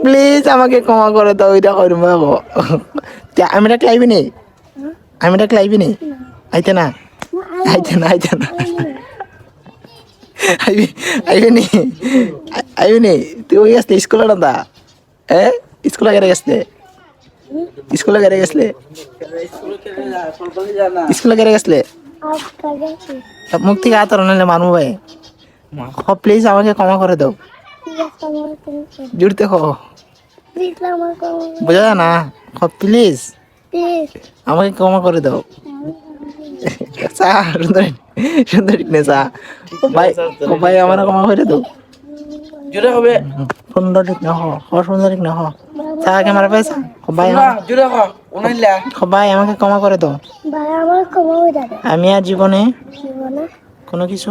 Please আমাকে ক্ষমা করে দাও, এটা করবো আমি এটা লাইবি নি, আমি এটা লাইবি নি, আইতে না আইতে না আইতে না আইবি নি আইবি নি, তুই ওই আসলে স্কুলে না দা স্কুলে গেলে গেছলে, স্কুলে গেলে গেছলে, স্কুলে গেলে গেছলে মুখ থেকে আতর নাহলে মানবো ভাই। প্লিজ আমাকে ক্ষমা করে দাও, জুড়তে খো বোঝা যায় না, প্লিজ আমাকে ক্ষমা করে দাও। চা সুন্দর সুন্দর নে চা ভাই, ভাই আমার ক্ষমা করে দাও, জুড়ে হবে সুন্দর ঠিক না সুন্দর ঠিক না চা ক্যামেরা পেয়েছা ভাই, জুড়ে উনাইলা ভাই আমাকে ক্ষমা করে দাও, আমি আর জীবনে কোনো কিছু